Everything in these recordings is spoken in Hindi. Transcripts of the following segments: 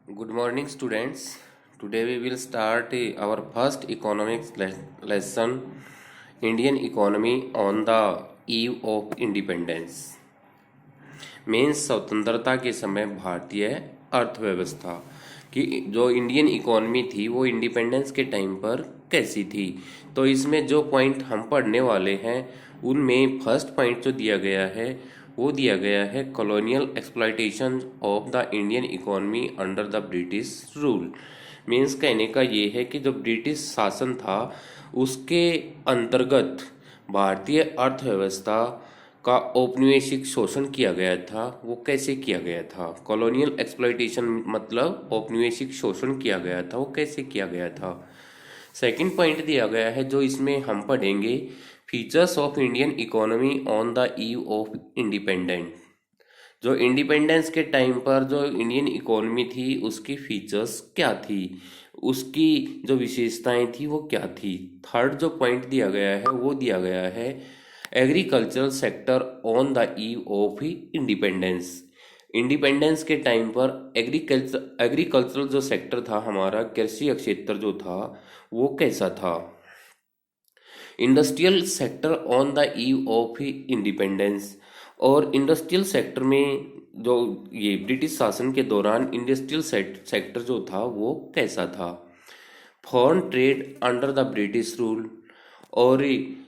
Good morning, students. Today we will start our first economics lesson, Indian economy on the eve of independence. Means स्वतंत्रता के समय भारतीय अर्थव्यवस्था की जो इंडियन इकोनॉमी थी वो इंडिपेंडेंस के टाइम पर कैसी थी। तो इसमें जो पॉइंट हम पढ़ने वाले हैं उनमें फर्स्ट पॉइंट जो दिया गया है वो दिया गया है colonial exploitation of the Indian economy under the British rule. Means कहने का ये है कि जो ब्रिटिश शासन था उसके अंतर्गत भारतीय अर्थव्यवस्था का औपनिवेशिक शोषण किया गया था। वो कैसे किया गया था? कॉलोनियल एक्सप्लॉयटेशन मतलब औपनिवेशिक शोषण किया गया था, वो कैसे किया गया था। सेकंड पॉइंट दिया गया है जो इसमें हम पढ़ेंगे, features of Indian economy on the eve of independent. जो इंडिपेंडेंस के टाइम पर जो इंडियन इकोनॉमी थी उसकी फीचर्स क्या थी, उसकी जो विशेषताएं थी वो क्या थी। थर्ड जो पॉइंट दिया गया है वो दिया गया है agricultural sector on the eve of independence. Independence के टाइम पर एग्रीकल्चरल जो सेक्टर था हमारा, कृषि क्षेत्र जो था वो कैसा था। Industrial sector on the eve of independence, और इंडस्ट्रियल सेक्टर में जो ये ब्रिटिश शासन के दौरान इंडस्ट्रियल सेक्टर जो था वो कैसा था। Foreign trade under the British rule, और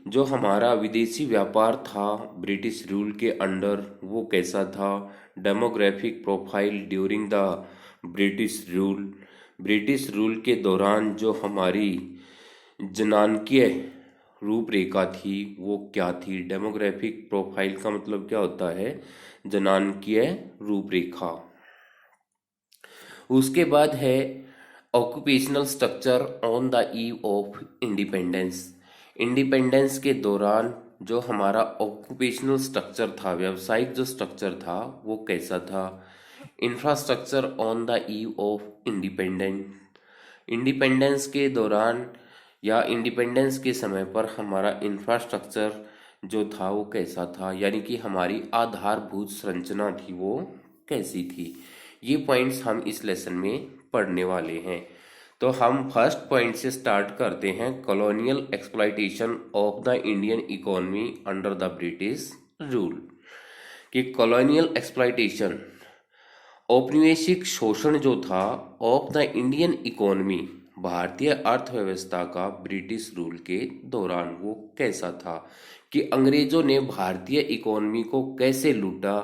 जो हमारा विदेशी व्यापार था ब्रिटिश रूल के अंडर वो कैसा था। Demographic profile during the British rule, British rule के दौरान जो हमारी जनांकीय रूपरेखा थी वो क्या थी। डेमोग्राफिक प्रोफाइल का मतलब क्या होता है, जनांकीय रूपरेखा। उसके बाद है occupational structure on the eve of independence. Independence के दौरान जो हमारा ऑक्यूपेशनल स्ट्रक्चर था, व्यावसायिक जो स्ट्रक्चर था वो कैसा था। Infrastructure on the eve of independence, independence के दौरान या इंडिपेंडेंस के समय पर हमारा इंफ्रास्ट्रक्चर जो था वो कैसा था, यानी कि हमारी आधारभूत संरचना थी वो कैसी थी। ये पॉइंट्स हम इस लेसन में पढ़ने वाले हैं। तो हम फर्स्ट पॉइंट से स्टार्ट करते हैं, colonial exploitation of the Indian economy under the British rule. कि कॉलोनियल एक्सप्लॉयटेशन औपनिवेशिक शोषण जो था ऑफ द इंडियन इकोनॉमी, भारतीय अर्थव्यवस्था का ब्रिटिश रूल के दौरान वो कैसा था, कि अंग्रेजों ने भारतीय इकोनॉमी को कैसे लूटा।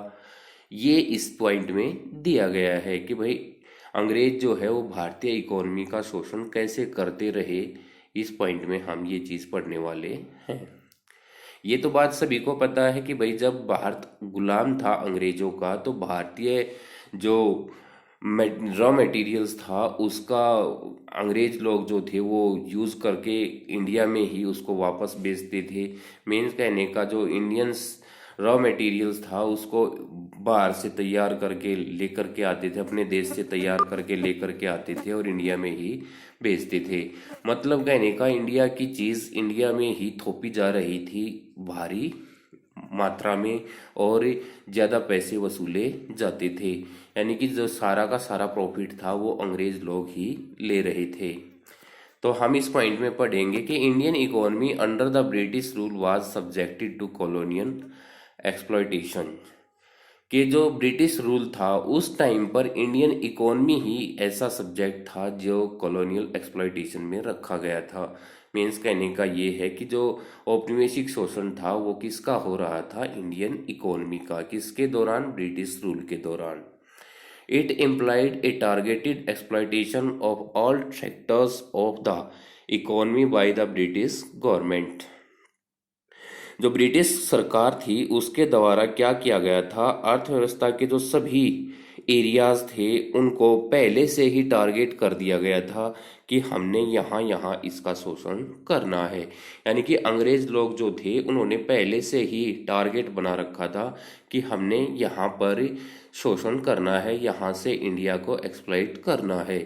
ये इस पॉइंट में दिया गया है कि भाई अंग्रेज जो है वो भारतीय इकोनॉमी का शोषण कैसे करते रहे। इस पॉइंट में हम ये चीज़ पढ़ने वाले हैं। ये तो बात सभी को पता है कि भाई जब भारत गुलाम था अंग्रेजों का तो भारतीय जो रॉ मटेरियल्स था उसका अंग्रेज लोग जो थे वो यूज़ करके इंडिया में ही उसको वापस बेचते थे। मेन कहने का जो इंडियंस रॉ मटेरियल्स था उसको बाहर से तैयार करके लेकर के आते थे, अपने देश से तैयार करके लेकर के आते थे और इंडिया में ही बेचते थे। मतलब कहने का इंडिया की चीज़ इंडिया में ही थोपी जा रही थी भारी मात्रा में और ज़्यादा पैसे वसूले जाते थे, यानी कि जो सारा का सारा प्रॉफिट था वो अंग्रेज लोग ही ले रहे थे। तो हम इस पॉइंट में पढ़ेंगे कि Indian economy under the British rule was subjected to colonial exploitation. कि जो ब्रिटिश रूल था उस टाइम पर इंडियन इकोनॉमी ही ऐसा सब्जेक्ट था जो कॉलोनियल एक्सप्लॉयटेशन में रखा गया था। मीन्स कहने का ये है कि जो औपनिवेशिक शोषण था वो किसका हो रहा था, इंडियन इकोनॉमी का। किसके दौरान, ब्रिटिश रूल के दौरान। It implied A targeted exploitation of all sectors of the economy bye the British government. जो ब्रिटिश सरकार थी उसके द्वारा क्या किया गया था, अर्थव्यवस्था के जो सभी एरियाज थे उनको पहले से ही टारगेट कर दिया गया था कि हमने यहाँ यहाँ इसका शोषण करना है। यानी कि अंग्रेज लोग जो थे उन्होंने पहले से ही टारगेट बना रखा था कि हमने यहाँ पर शोषण करना है, यहाँ से इंडिया को एक्सप्लॉइट करना है।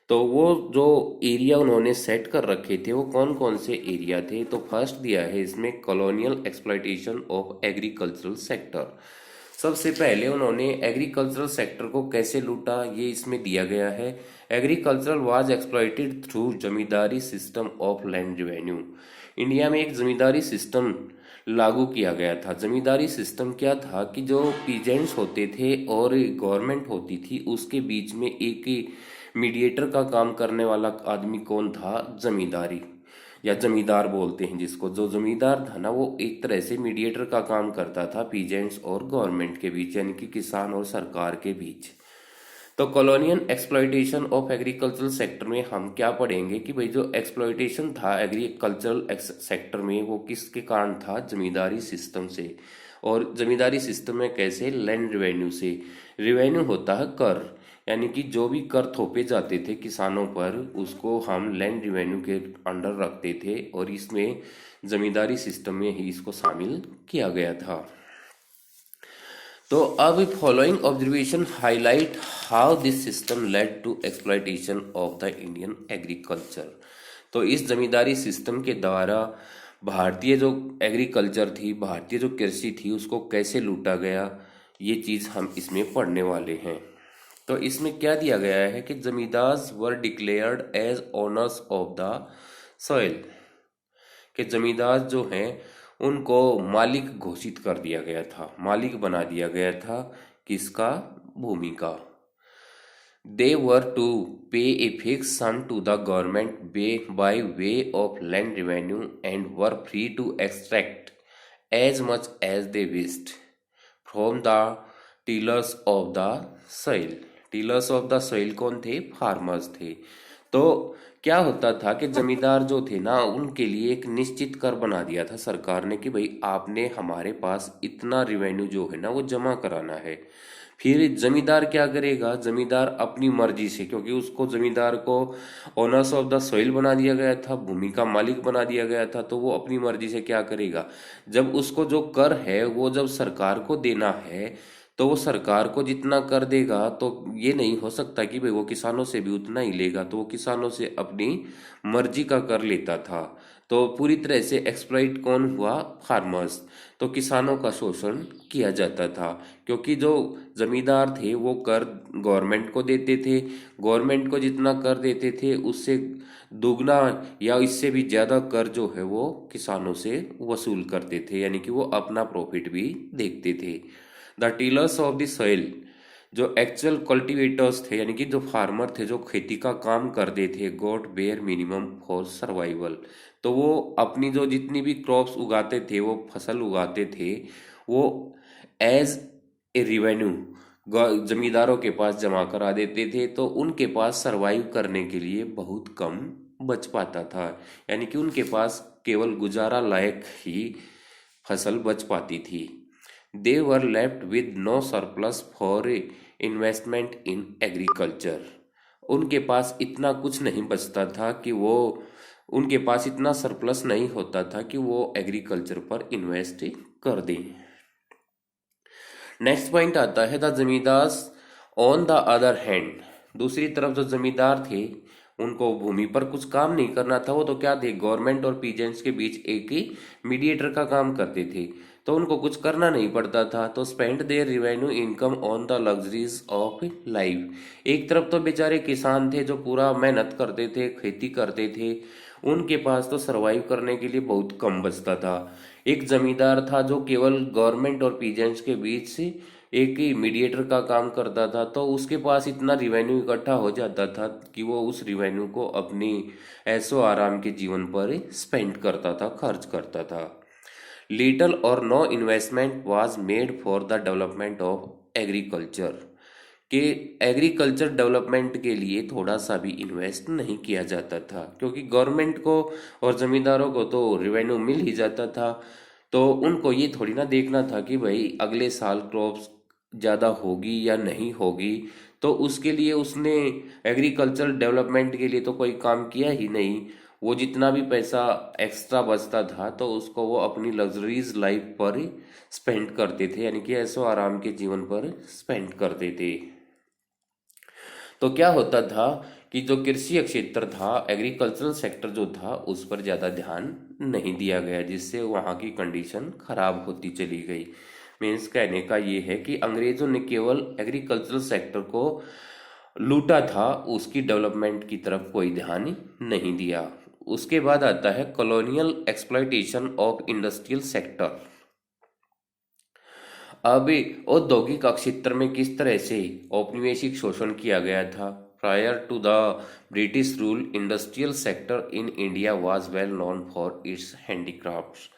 तो वो जो एरिया उन्होंने सेट कर रखे थे वो कौन कौन से एरिया थे, तो फर्स्ट दिया है इसमें colonial exploitation of agricultural sector. सबसे पहले उन्होंने एग्रीकल्चरल सेक्टर को कैसे लूटा ये इसमें दिया गया है। Agricultural was exploited through zamindari system of land revenue. India में एक जमींदारी सिस्टम लागू किया गया था। जमींदारी सिस्टम क्या था कि जो पीजेंट्स होते थे और गवर्नमेंट होती थी उसके बीच में एक मीडिएटर का काम करने वाला आदमी कौन था? जमींदारी या जमींदार बोलते हैं जिसको। जो जमींदार था ना वो एक तरह से मीडिएटर का काम करता था पीजेंट्स और गवर्नमेंट के बीच, यानी कि किसान और सरकार के बीच। तो colonial exploitation of agricultural sector में हम क्या पढ़ेंगे कि भाई जो एक्सप्लॉइटेशन था एग्रीकल्चरल सेक्टर में वो किसके कारण था? जमींदारी सिस्टम से। और जमींदारी सिस्टम में कैसे? लैंड रेवेन्यू से। रेवेन्यू होता है कर, यानी कि जो भी कर थोपे जाते थे किसानों पर उसको हम लैंड रेवेन्यू के अंडर रखते थे, और इसमें जमींदारी सिस्टम में ही इसको शामिल किया गया था। तो अब following observation highlight how this system led to exploitation of the Indian agriculture. तो इस जमींदारी सिस्टम के द्वारा भारतीय जो एग्रीकल्चर थी, भारतीय जो कृषि थी, उसको कैसे लूटा गया, ये चीज हम इसमें पढ़ने वाले हैं। तो इसमें क्या दिया गया है कि zamindars were declared as owners of the soil, कि जमींदार जो हैं उनको मालिक घोषित कर दिया गया था, मालिक बना दिया गया था। किसका? भूमि का। दे were to pay a fix sum to the government by way of land revenue and were free to extract as much as they wished from the tillers of the soil. Tillers of the soil कौन थे? फार्मर्स थे। तो क्या होता था कि जमींदार जो थे ना उनके लिए एक निश्चित कर बना दिया था सरकार ने कि भाई आपने हमारे पास इतना रेवेन्यू जो है ना वो जमा कराना है। फिर जमींदार क्या करेगा? जमींदार अपनी मर्जी से, क्योंकि उसको जमींदार को ओनर्स ऑफ द सॉइल बना दिया गया था, भूमि का मालिक बना दिया गया था, तो वो अपनी मर्जी से क्या करेगा? जब उसको जो कर है वो जब सरकार को देना है तो वो सरकार को जितना कर देगा, तो ये नहीं हो सकता कि भाई वो किसानों से भी उतना ही लेगा, तो वो किसानों से अपनी मर्जी का कर लेता था। तो पूरी तरह से एक्सप्लॉइट कौन हुआ? फार्मर्स। तो किसानों का शोषण किया जाता था, क्योंकि जो जमींदार थे वो कर गवर्नमेंट को देते थे, गवर्नमेंट को जितना कर देते थे उससे दुगना या इससे भी ज्यादा कर जो है वो किसानों से वसूल करते थे, यानी कि वो अपना प्रॉफिट भी देखते थे। The tillers of the soil, जो एक्चुअल कल्टीवेटर्स थे, यानी कि जो फार्मर थे जो खेती का काम करते थे, got bare minimum for survival. तो वो अपनी जो जितनी भी क्रॉप्स उगाते थे, वो फसल उगाते थे, वो एज ए रिवेन्यू जमींदारों के पास जमा करा देते थे। तो उनके पास सरवाइव करने के लिए बहुत कम बच पाता था, यानी कि उनके पास केवल गुजारा लायक ही फसल बच पाती थी। They were left with no surplus for investment in agriculture. उनके पास इतना कुछ नहीं बचता था कि वो, उनके पास इतना सरप्लस नहीं होता था कि वो एग्रीकल्चर पर इन्वेस्ट कर दें। नेक्स्ट पॉइंट आता है the zamindars on the other hand. दूसरी तरफ जो जमींदार थे उनको भूमि पर कुछ काम नहीं करना था, वो तो क्या थे? गवर्नमेंट और पीजेंट्स के बीच एक ही मीडिएटर का काम करते थे, तो उनको कुछ करना नहीं पड़ता था। तो spend their revenue income on the luxuries of life. एक तरफ तो बेचारे किसान थे जो पूरा मेहनत करते थे, खेती करते थे, उनके पास तो सरवाइव करने के लिए बहुत कम बचता था। एक जमींदार था जो केवल गवर्नमेंट और पीजेंट्स के बीच से एक ही मीडिएटर का काम करता था, तो उसके पास इतना रिवेन्यू इकट्ठा हो जाता था कि वो उस रिवेन्यू को अपनी ऐशो आराम के जीवन पर स्पेंड करता था, खर्च करता था। लिटल और no investment was made for the development of agriculture, कि एग्रीकल्चर डेवलपमेंट के लिए थोड़ा सा भी इन्वेस्ट नहीं किया जाता था, क्योंकि गवर्नमेंट को और जमींदारों को तो रिवेन्यू मिल ही जाता था। तो उनको ये थोड़ी ना देखना था कि भाई अगले साल क्रॉप्स ज़्यादा होगी या नहीं होगी, तो उसके लिए उसने एग्रीकल्चर डेवलपमेंट के लिए तो कोई काम किया ही नहीं। वो जितना भी पैसा एक्स्ट्रा बचता था तो उसको वो अपनी लग्जरीज लाइफ पर स्पेंड करते थे, यानी कि ऐसो आराम के जीवन पर स्पेंड करते थे। तो क्या होता था कि जो कृषि क्षेत्र था, एग्रीकल्चरल सेक्टर जो था, उस पर ज़्यादा ध्यान नहीं दिया गया, जिससे वहाँ की कंडीशन खराब होती चली गई। मीन्स कहने का ये है कि अंग्रेजों ने केवल एग्रीकल्चरल सेक्टर को लूटा था, उसकी डेवलपमेंट की तरफ कोई ध्यान नहीं दिया। उसके बाद आता है colonial exploitation of industrial sector. अब औद्योगिक क्षेत्र में किस तरह से औपनिवेशिक शोषण किया गया था। Prior to the British rule, industrial sector in India was well known for its handicrafts.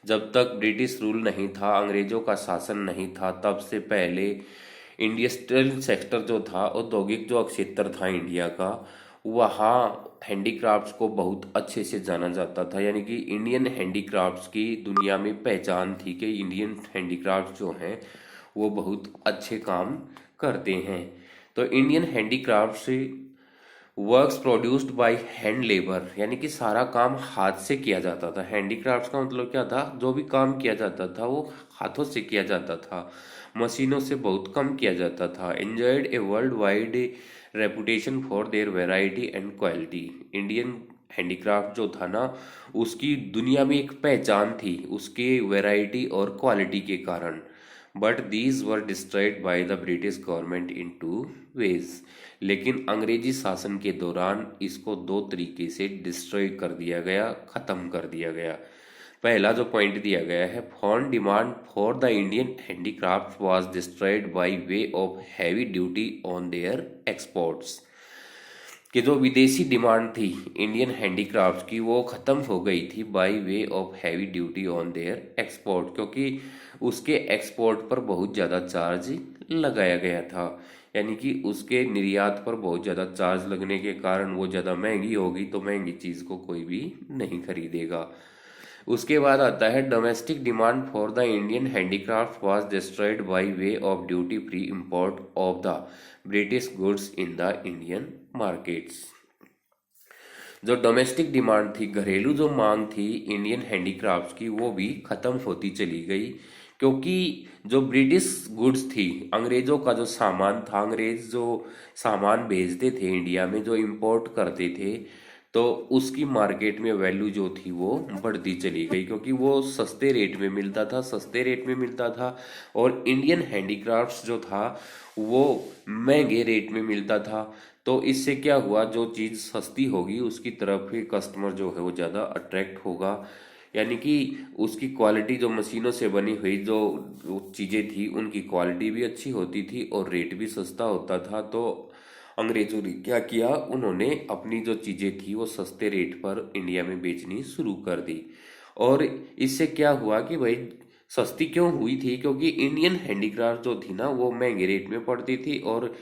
जब तक ब्रिटिश रूल नहीं था, अंग्रेजों का शासन नहीं था, तब से पहले इंडस्ट्रियल सेक्टर जो था, औद्योगिक जो क्षेत्र था इंडिया का, वहाँ हैंडीक्राफ्ट्स को बहुत अच्छे से जाना जाता था। यानी कि इंडियन हैंडीक्राफ्ट्स की दुनिया में पहचान थी कि इंडियन हैंडीक्राफ्ट्स जो हैं वो बहुत अच्छे काम करते हैं। तो Indian handicrafts works produced by hand labour, यानी कि सारा काम हाथ से किया जाता था। हैंडीक्राफ्ट्स का मतलब क्या था, जो भी काम किया जाता था वो हाथों से किया जाता था, मशीनों से बहुत कम किया जाता था। Enjoyed a world wide reputation for their variety and quality. Indian handicraft जो था ना, उसकी दुनिया में एक पहचान थी उसके वैरायटी और क्वालिटी के कारण। But these were destroyed by the British government in two ways. लेकिन अंग्रेजी शासन के दौरान इसको दो तरीके से डिस्ट्रॉय कर दिया गया, खत्म कर दिया गया। पहला जो पॉइंट दिया गया है, foreign demand for the Indian handicraft was destroyed by way of heavy duty on their exports. कि जो विदेशी डिमांड थी इंडियन हैंडीक्राफ्ट की, वो ख़त्म हो गई थी bye way of heavy duty on their export, क्योंकि उसके एक्सपोर्ट पर बहुत ज़्यादा चार्ज लगाया गया था। यानी कि उसके निर्यात पर बहुत ज़्यादा चार्ज लगने के कारण वो ज़्यादा महंगी होगी, तो महंगी चीज़ को कोई भी नहीं खरीदेगा। उसके बाद आता है domestic demand for the Indian handicraft was destroyed by way of duty free import of the British goods in the Indian markets. जो डोमेस्टिक डिमांड थी, घरेलू जो मांग थी इंडियन हैंडीक्राफ्ट्स की, वो भी खत्म होती चली गई, क्योंकि जो ब्रिटिश गुड्स थी, अंग्रेजों का जो सामान था, अंग्रेज जो सामान भेजते थे इंडिया में, जो इंपोर्ट करते थे, तो उसकी मार्केट में वैल्यू जो थी वो बढ़ती चली गई, क्योंकि वो सस्ते रेट में मिलता था, सस्ते रेट में मिलता था। और इंडियन हैंडीक्राफ्ट्स जो था वो महंगे रेट में मिलता था। तो इससे क्या हुआ, जो चीज़ सस्ती होगी उसकी तरफ ही कस्टमर जो है वो ज़्यादा अट्रैक्ट होगा। यानी कि उसकी क्वालिटी, जो मशीनों से बनी हुई जो चीज़ें थी, उनकी क्वालिटी भी अच्छी होती थी और रेट भी सस्ता होता था। तो अंग्रेजों ने क्या किया, उन्होंने अपनी जो चीज़ें थी वो सस्ते रेट पर इंडिया में बेचनी शुरू कर दी। और इससे क्या हुआ कि भाई सस्ती क्यों हुई थी, क्योंकि इंडियन हैंडीक्राफ्ट जो थी ना वो महंगे रेट में पड़ती थी, और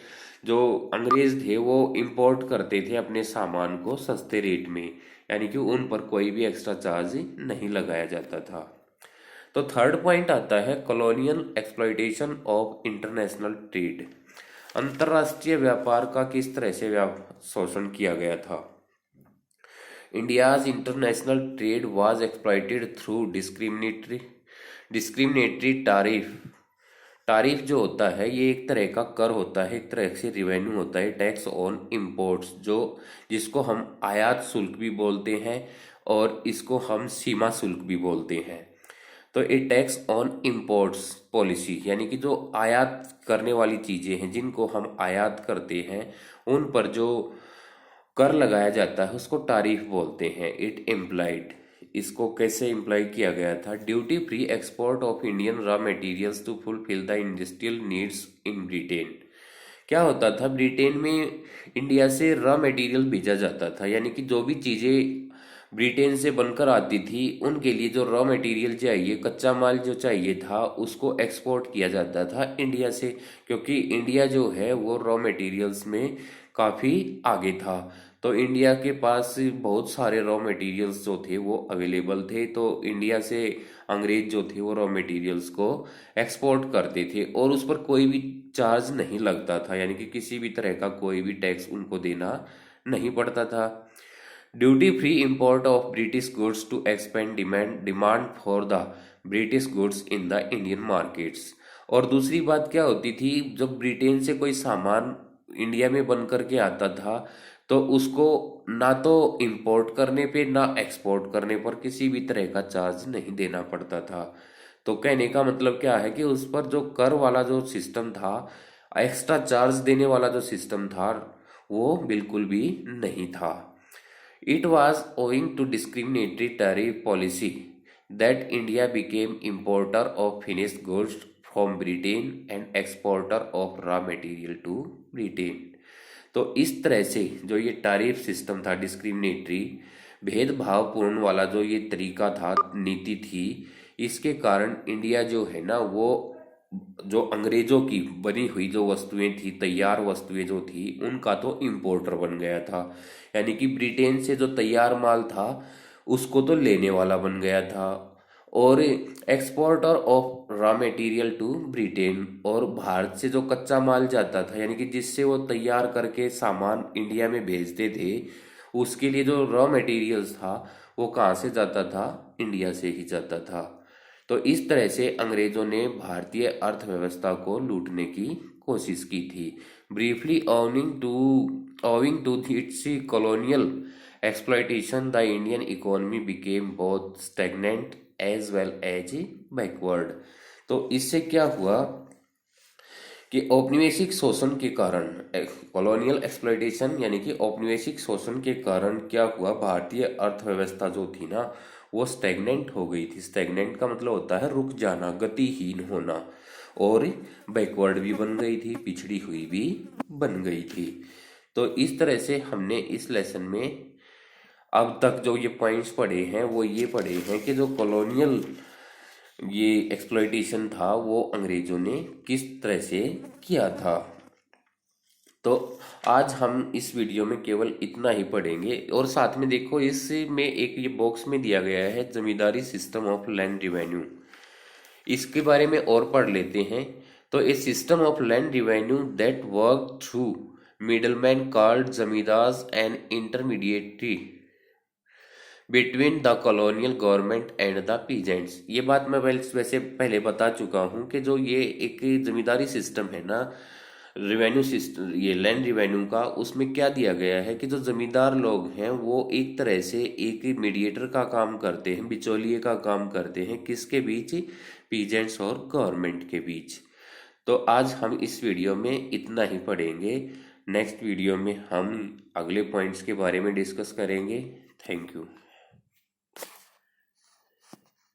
जो अंग्रेज थे वो इंपोर्ट करते थे अपने सामान को सस्ते रेट में, यानी कि उन पर कोई भी एक्स्ट्रा चार्ज नहीं लगाया जाता था। तो थर्ड पॉइंट आता है colonial exploitation of international trade. अंतर्राष्ट्रीय व्यापार का किस तरह से शोषण किया गया था। India's international trade was exploited through discriminatory tariff. Tariff जो होता है ये एक तरह का कर होता है, एक तरह से रिवेन्यू होता है, टैक्स ऑन इम्पोर्ट्स, जो जिसको हम आयात शुल्क भी बोलते हैं और इसको हम सीमा शुल्क भी बोलते हैं। तो ये टैक्स ऑन इम्पोर्ट्स पॉलिसी, यानी कि जो आयात करने वाली चीज़ें हैं, जिनको हम आयात करते हैं, उन पर जो कर लगाया जाता है उसको तारीफ बोलते हैं। इट इम्प्लाइड, इसको कैसे इम्प्लाई किया गया था, duty free export of Indian raw materials to fulfil the industrial needs in Britain. क्या होता था, ब्रिटेन में इंडिया से रॉ मटेरियल भेजा जाता था, यानी कि जो भी चीज़ें ब्रिटेन से बनकर आती थी उनके लिए जो रॉ मटेरियल चाहिए, कच्चा माल जो चाहिए था, उसको एक्सपोर्ट किया जाता था इंडिया से, क्योंकि इंडिया जो है वो रॉ मटेरियल्स में काफ़ी आगे था। तो इंडिया के पास बहुत सारे रॉ मटेरियल्स जो थे वो अवेलेबल थे, तो इंडिया से अंग्रेज जो थे वो रॉ मटेरियल्स को एक्सपोर्ट करते थे और उस पर कोई भी चार्ज नहीं लगता था, यानी कि किसी भी तरह का कोई भी टैक्स उनको देना नहीं पड़ता था। Duty free import of British goods to expand demand for the British goods in the Indian markets. और दूसरी बात क्या होती थी, जब ब्रिटेन से कोई सामान इंडिया में बन करके आता था तो उसको ना तो इंपोर्ट करने पे ना एक्सपोर्ट करने पर किसी भी तरह का चार्ज नहीं देना पड़ता था। तो कहने का मतलब क्या है कि उस पर जो कर वाला जो सिस्टम था, एक्स्ट्रा चार्ज देने वाला जो सिस्टम था, वो बिल्कुल भी नहीं था। It was owing to discriminatory tariff policy that India became importer of finished goods from Britain and exporter of raw material to Britain. तो इस तरह से जो ये टैरिफ सिस्टम था, डिस्क्रिमिनेटरी, भेदभावपूर्ण वाला जो ये तरीका था, नीति थी, इसके कारण इंडिया जो है ना, वो जो अंग्रेजों की बनी हुई जो वस्तुएं थी, तैयार वस्तुएं जो थी, उनका तो इम्पोर्टर बन गया था। यानी कि ब्रिटेन से जो तैयार माल था उसको तो लेने वाला बन गया था, और exporter of raw material to Britain, और भारत से जो कच्चा माल जाता था, यानी कि जिससे वो तैयार करके सामान इंडिया में भेजते थे, उसके लिए जो रॉ मटेरियल्स था वो कहाँ से जाता था? इंडिया से ही जाता था। तो इस तरह से अंग्रेजों ने भारतीय अर्थव्यवस्था को लूटने की कोशिश की थी। Briefly owing to its colonial exploitation, the Indian economy became both stagnant as well as backward। तो इससे क्या हुआ कि औपनिवेशिक शोषण के कारण, कॉलोनियल एक्सप्लॉइटेशन यानी कि औपनिवेशिक शोषण के कारण क्या हुआ, भारतीय अर्थव्यवस्था जो थी ना, वो स्टैग्नेंट हो गई थी। स्टैग्नेंट का मतलब होता है रुक जाना, गतिहीन होना, और बैकवर्ड भी बन गई थी, पिछड़ी हुई भी बन गई थी। तो इस तरह से हमने इस लेसन में अब तक जो ये पॉइंट्स पढ़े हैं वो ये पढ़े हैं कि जो कॉलोनियल ये एक्सप्लॉइटेशन था वो अंग्रेजों ने किस तरह से किया था। तो आज हम इस वीडियो में केवल इतना ही पढ़ेंगे, और साथ में देखो इसमें एक ये बॉक्स में दिया गया है zamindari system of land revenue, इसके बारे में और पढ़ लेते हैं। तो a system of land revenue that work through middleman called zamindars and intermediatory between the colonial government and the peasants. ये बात मैं वैसे पहले बता चुका हूँ कि जो ये एक जमींदारी सिस्टम है ना, रिवेन्यू सिस्टम, ये लैंड रिवेन्यू का, उसमें क्या दिया गया है कि जो जमींदार लोग हैं वो एक तरह से एक मीडिएटर का काम करते हैं, बिचौलिए का काम करते हैं, किसके बीच? पीजेंट्स और गवर्नमेंट के बीच। तो आज हम इस वीडियो में इतना ही पढ़ेंगे। नेक्स्ट वीडियो में हम अगले पॉइंट्स के बारे में डिस्कस करेंगे। Thank you.